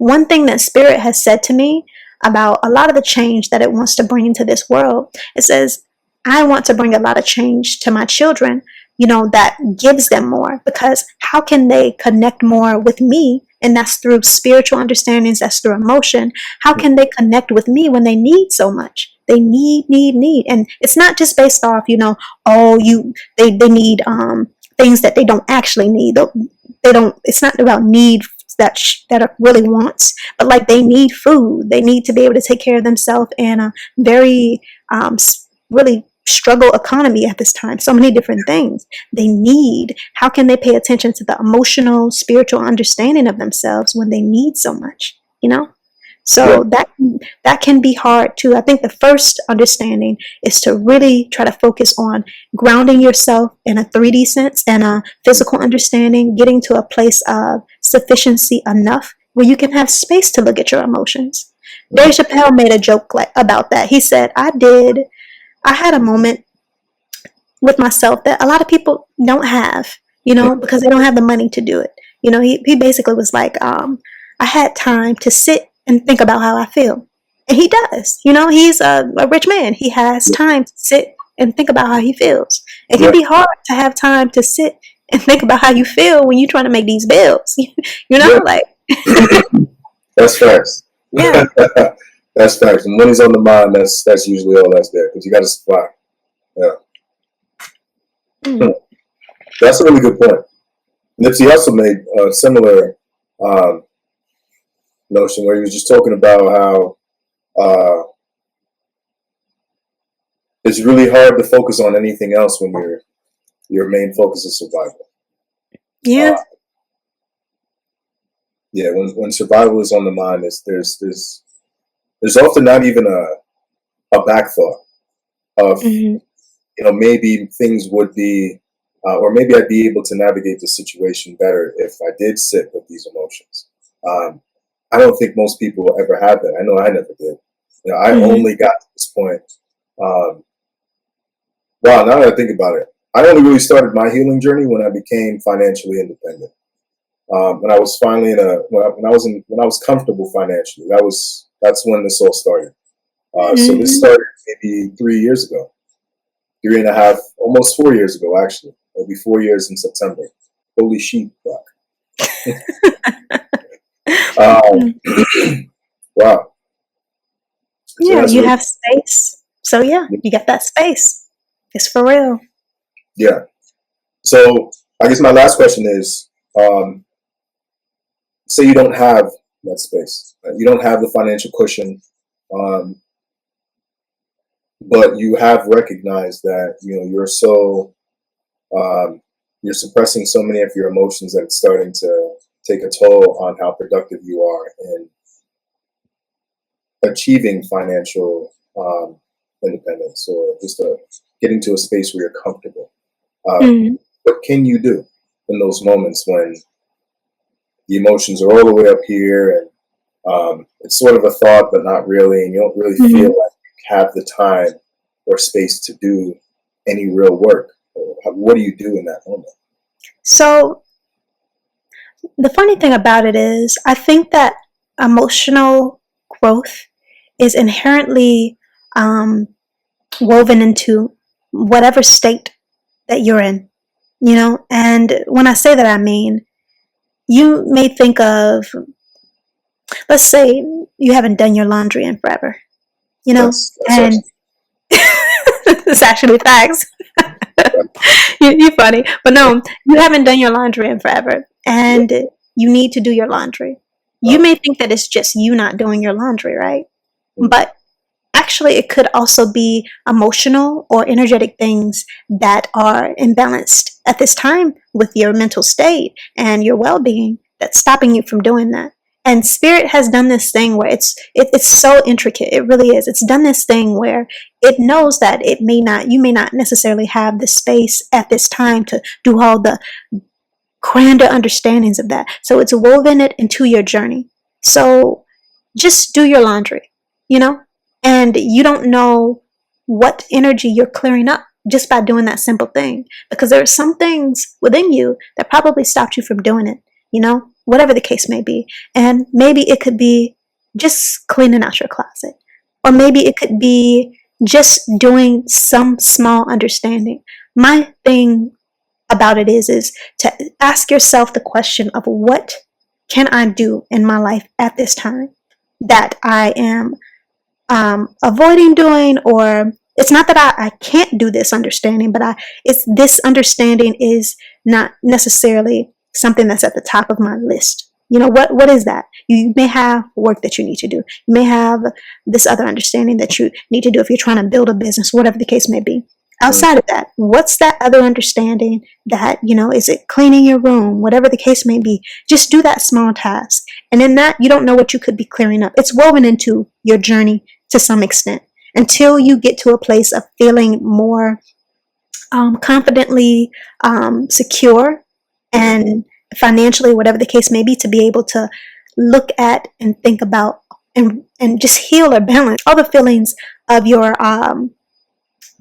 one thing that Spirit has said to me about a lot of the change that it wants to bring into this world, it says, I want to bring a lot of change to my children, that gives them more, because how can they connect more with me? And that's through spiritual understandings, that's through emotion. How can they connect with me when they need so much? They need. And it's not just based off, they need things that they don't actually need. It's not about need that are really wants, but like they need food. They need to be able to take care of themselves in a very really struggle economy at this time. So many different things they need. How can they pay attention to the emotional, spiritual understanding of themselves when they need so much? So that can be hard too. I think the first understanding is to really try to focus on grounding yourself in a 3D sense and a physical understanding, getting to a place of sufficiency enough where you can have space to look at your emotions. Dave Chappelle made a joke about that. He said, I had a moment with myself that a lot of people don't have, because they don't have the money to do it. He basically was like, I had time to sit and think about how I feel. And he does. He's a rich man. He has time to sit and think about how he feels. It can be hard to have time to sit and think about how you feel when you're trying to make these bills. Like. That's facts. Yeah. That's facts. When money's on the mind, that's usually all that's there, because you got to survive. Yeah. That's a really good point. Nipsey also made a similar notion where he was just talking about how it's really hard to focus on anything else when your main focus is survival. Yeah. When survival is on the mind, there's often not even a back thought of maybe things would be or maybe I'd be able to navigate the situation better if I did sit with these emotions. I don't think most people will ever have that. I know I never did. I only got to this point. Wow, now that I think about it, I only really started my healing journey when I became financially independent. When I was finally when I was comfortable financially. That's when this all started. So this started maybe 3 years ago, 3.5, almost 4 years ago, actually. It'll be 4 years in September. Holy sheep, fuck. Wow. Yeah, you have space. So yeah, you got that space. It's for real. Yeah. So I guess my last question is, say you don't have that space. You don't have the financial cushion, but you have recognized that you're so you're suppressing so many of your emotions that it's starting to take a toll on how productive you are in achieving financial independence, or just getting to a space where you're comfortable. What can you do in those moments when the emotions are all the way up here and it's sort of a thought but not really, and you don't really feel like you have the time or space to do any real work? What do you do in that moment? So the funny thing about it is, I think that emotional growth is inherently woven into whatever state that you're in, and when I say that, I mean, you may think of, let's say you haven't done your laundry in forever, That's and it's actually facts. You're funny, but no, you haven't done your laundry in forever, and you need to do your laundry. You may think that it's just you not doing your laundry, right? But actually, it could also be emotional or energetic things that are imbalanced at this time with your mental state and your well-being that's stopping you from doing that. And Spirit has done this thing where it's so intricate. It really is. It's done this thing where it knows that you may not necessarily have the space at this time to do all the grander understandings of that. So it's woven it into your journey. So just do your laundry, and you don't know what energy you're clearing up just by doing that simple thing, because there are some things within you that probably stopped you from doing it, whatever the case may be. And maybe it could be just cleaning out your closet, or maybe it could be just doing some small understanding. My thing about it is to ask yourself the question of, what can I do in my life at this time that I am avoiding doing, or it's not that I can't do this understanding, but it's this understanding is not necessarily something that's at the top of my list. What is that? You may have work that you need to do. You may have this other understanding that you need to do if you're trying to build a business, whatever the case may be. Outside of that, what's that other understanding that, is it cleaning your room, whatever the case may be? Just do that small task. And in that, you don't know what you could be clearing up. It's woven into your journey to some extent until you get to a place of feeling more confidently secure and financially, whatever the case may be, to be able to look at and think about and just heal or balance all the feelings of your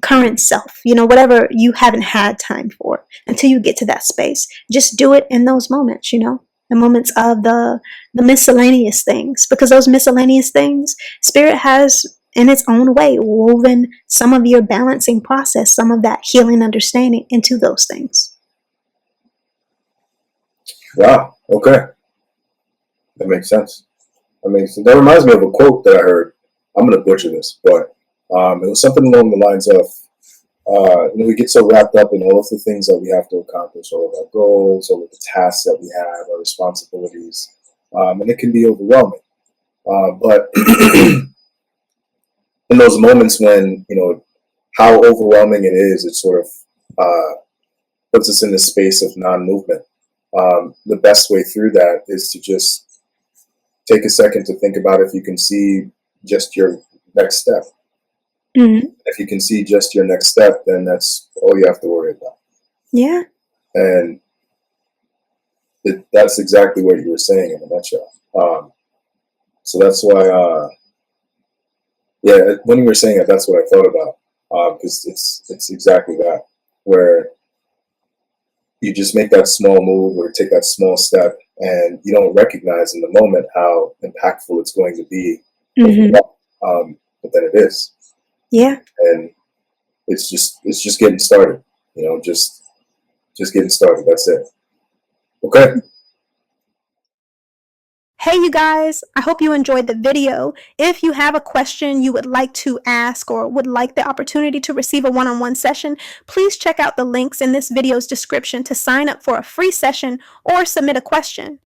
current self, whatever you haven't had time for until you get to that space. Just do it in those moments, the moments of the miscellaneous things, because those miscellaneous things, Spirit has in its own way woven some of your balancing process, some of that healing understanding into those things. Wow. Okay. That makes sense. That reminds me of a quote that I heard. I'm going to butcher this, but it was something along the lines of, we get so wrapped up in all of the things that we have to accomplish, all of our goals, all of the tasks that we have, our responsibilities, and it can be overwhelming. But in those moments when, how overwhelming it is, it sort of puts us in the space of non-movement. The best way through that is to just take a second to think about if you can see just your next step. Mm-hmm. If you can see just your next step, then that's all you have to worry about. Yeah. And that's exactly what you were saying in a nutshell. So that's why, when you were saying it, that's what I thought about. Because it's exactly that, where you just make that small move or take that small step, and you don't recognize in the moment how impactful it's going to be. Mm-hmm. But then it is. Yeah. And it's just getting started. Just getting started. That's it. Okay. Hey, you guys, I hope you enjoyed the video. If you have a question you would like to ask or would like the opportunity to receive a one-on-one session, please check out the links in this video's description to sign up for a free session or submit a question.